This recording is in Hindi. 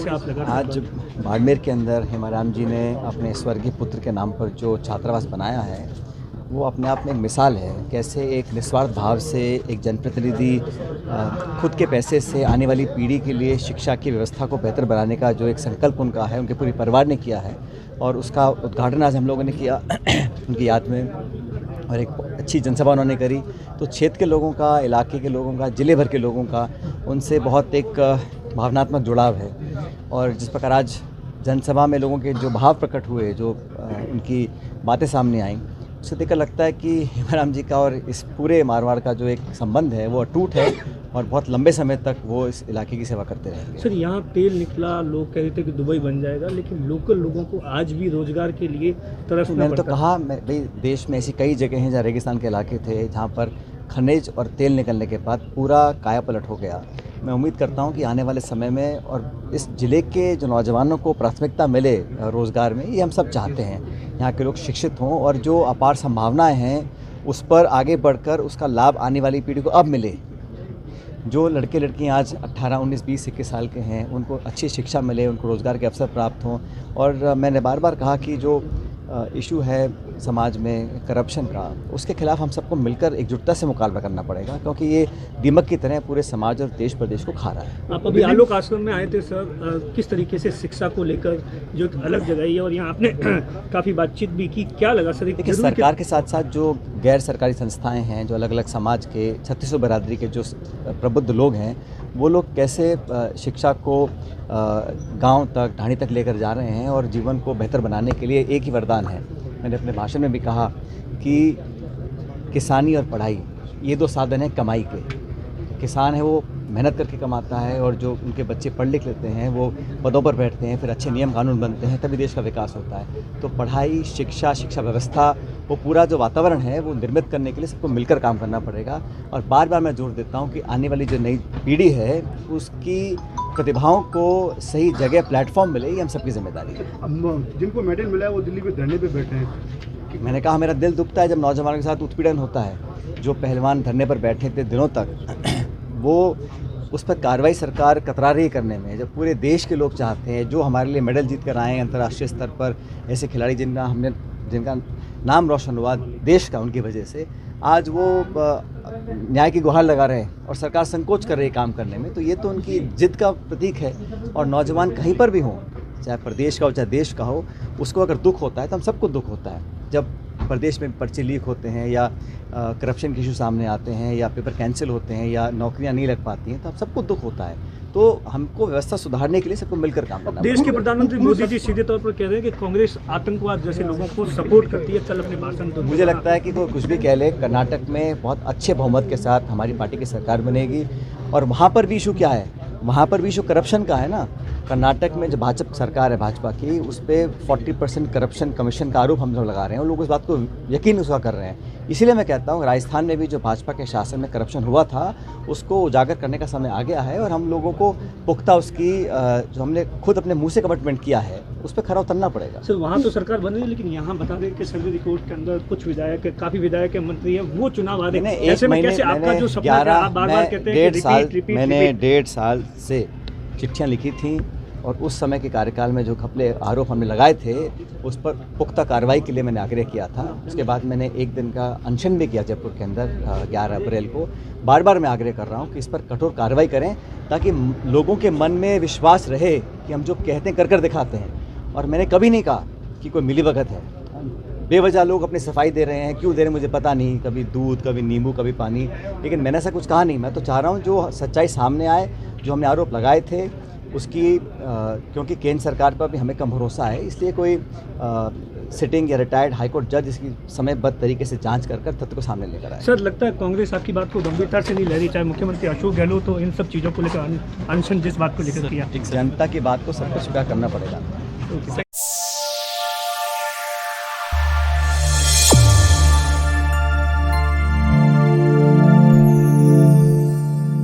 आज बाड़मेर के अंदर हेमाराम जी ने अपने स्वर्गीय पुत्र के नाम पर जो छात्रावास बनाया है वो अपने आप में एक मिसाल है कैसे एक निस्वार्थ भाव से एक जनप्रतिनिधि खुद के पैसे से आने वाली पीढ़ी के लिए शिक्षा की व्यवस्था को बेहतर बनाने का जो एक संकल्प उनका है, उनके पूरे परिवार ने किया है और उसका उद्घाटन आज हम लोगों ने किया उनकी याद में और एक अच्छी जनसभा उन्होंने करी। तो क्षेत्र के लोगों का, इलाके के लोगों का, ज़िले भर के लोगों का उनसे बहुत एक भावनात्मक जुड़ाव है और जिस प्रकार आज जनसभा में लोगों के जो भाव प्रकट हुए, जो उनकी बातें सामने आईं, उससे देखकर लगता है कि हेमाराम जी का और इस पूरे मारवाड़ का जो एक संबंध है वो अटूट है और बहुत लंबे समय तक वो इस इलाके की सेवा करते रहेंगे। सर, यहाँ तेल निकला, लोग कह रहे थे कि दुबई बन जाएगा, लेकिन लोकल लोगों को आज भी रोजगार के लिए तरसना मैंने तो कहा भाई देश में ऐसी कई जगह हैं जहाँ रेगिस्तान के इलाके थे, जहाँ पर खनिज और तेल निकलने के बाद पूरा कायापलट हो गया। मैं उम्मीद करता हूँ कि आने वाले समय में और इस ज़िले के जो नौजवानों को प्राथमिकता मिले रोज़गार में, ये हम सब चाहते हैं। यहाँ के लोग शिक्षित हों और जो अपार संभावनाएं हैं उस पर आगे बढ़कर उसका लाभ आने वाली पीढ़ी को अब मिले। जो लड़के लड़कियाँ आज 18, 19, 20, 21 साल के हैं उनको अच्छी शिक्षा मिले, उनको रोज़गार के अवसर प्राप्त हों। और मैंने बार बार कहा कि जो इशू है समाज में करप्शन का, उसके खिलाफ हम सबको मिलकर एकजुटता से मुकाबला करना पड़ेगा, क्योंकि ये दीमक की तरह पूरे समाज और देश प्रदेश को खा रहा है। आप अभी आलोक आश्रम में आए थे सर, किस तरीके से शिक्षा को लेकर जो एक अलग जगह है और यहाँ आपने काफ़ी बातचीत भी की, क्या लगा सर? देखिए, सरकार के साथ साथ जो गैर सरकारी संस्थाएँ हैं, जो अलग अलग समाज के 3600 बरादरी के जो प्रबुद्ध लोग हैं, वो लोग कैसे शिक्षा को गांव तक, ढाणी तक लेकर जा रहे हैं और जीवन को बेहतर बनाने के लिए एक ही वरदान है। मैंने अपने भाषण में भी कहा कि किसानी और पढ़ाई ये दो साधन हैं कमाई के। किसान है वो मेहनत करके कमाता है और जो उनके बच्चे पढ़ लिख लेते हैं वो पदों पर बैठते हैं, फिर अच्छे नियम कानून बनते हैं, तभी देश का विकास होता है। तो पढ़ाई, शिक्षा व्यवस्था, वो पूरा जो वातावरण है वो निर्मित करने के लिए सबको मिलकर काम करना पड़ेगा। और बार बार मैं जोर देता हूँ कि आने वाली जो नई पीढ़ी है उसकी प्रतिभाओं को सही जगह, प्लेटफॉर्म मिले, ये हम सबकी जिम्मेदारी है। जिनको मेडल मिला है वो दिल्ली में धरने पे बैठे हैं। मैंने कहा मेरा दिल दुखता है जब नौजवानों के साथ उत्पीड़न होता है। जो पहलवान धरने पर बैठे थे दिनों तक, वो उस पर कार्रवाई सरकार कतरा रही करने में, जब पूरे देश के लोग चाहते हैं जो हमारे लिए मेडल जीत कर आए हैं अंतर्राष्ट्रीय स्तर पर, ऐसे खिलाड़ी जिनका नाम रोशन हुआ देश का उनकी वजह से, आज वो न्याय की गुहार लगा रहे हैं और सरकार संकोच कर रही है काम करने में। तो ये तो उनकी जिद का प्रतीक है। और नौजवान कहीं पर भी हों, चाहे प्रदेश का हो चाहे देश का हो, उसको अगर दुख होता है तो हम सबको दुख होता है। जब प्रदेश में पर्चे लीक होते हैं या करप्शन के इशू सामने आते हैं या पेपर कैंसिल होते हैं या नौकरियां नहीं लग पाती हैं, तो हम सबको दुख होता है। तो हमको व्यवस्था सुधारने के लिए सबको मिलकर काम करना। देश के प्रधानमंत्री मोदी जी सीधे तौर पर कह रहे हैं कि कांग्रेस आतंकवाद जैसे लोगों को सपोर्ट करती है। कल अपने भाषण तो मुझे लगता है कि वो कुछ भी कह ले, कर्नाटक में बहुत अच्छे बहुमत के साथ हमारी पार्टी की सरकार बनेगी और वहाँ पर भी इशू क्या है, वहाँ पर भी इशू करप्शन का है ना। कर्नाटक में जो भाजपा सरकार है, भाजपा की, उस पर 40% करप्शन कमीशन का आरोप हम लोग लगा रहे हैं और लोग उस बात को यकीन उसका कर रहे हैं। इसीलिए मैं कहता हूँ राजस्थान में भी जो भाजपा के शासन में करप्शन हुआ था उसको उजागर करने का समय आ गया है और हम लोगों को पुख्ता उसकी जो हमने खुद अपने मुंह से कमिटमेंट किया है उस पर खरा उतरना पड़ेगा। सर, वहाँ तो सरकार बन रही है, लेकिन यहाँ बता दें कि सर्वे रिपोर्ट के अंदर कुछ विधायक, काफ़ी विधायक मंत्री हैं, वो चुनाव आ रहे हैं। एक महीने, मैंने 1.5 साल से चिट्ठियाँ लिखी थी और उस समय के कार्यकाल में जो घपले आरोप हमने लगाए थे उस पर पुख्ता कार्रवाई के लिए मैंने आग्रह किया था। उसके बाद मैंने एक दिन का अनशन भी किया जयपुर के अंदर 11 अप्रैल को। बार बार मैं आग्रह कर रहा हूँ कि इस पर कठोर कार्रवाई करें ताकि लोगों के मन में विश्वास रहे कि हम जो कहते हैं कर दिखाते हैं। और मैंने कभी नहीं कहा कि कोई मिलीभगत है। बेवजह लोग अपनी सफाई दे रहे हैं, क्यों दे रहे हैं मुझे पता नहीं, कभी दूध, कभी नींबू, कभी पानी, लेकिन मैंने ऐसा कुछ कहा नहीं। मैं तो चाह रहा हूँ जो सच्चाई सामने आए, जो हमने आरोप लगाए थे उसकी क्योंकि केंद्र सरकार पर भी हमें कम भरोसा है, इसलिए कोई सिटिंग या रिटायर्ड हाईकोर्ट जज इसकी समयबद्ध तरीके से जांच कर तथ्य को सामने लेकर आए। सर, लगता है कांग्रेस आपकी बात को गंभीरता से नहीं ले रही, चाहे मुख्यमंत्री अशोक गहलोत तो इन सब चीज़ों को लेकर अनशन जिस बात को लेकर किया। जनता की बात को सबको स्वीकार करना पड़ेगा।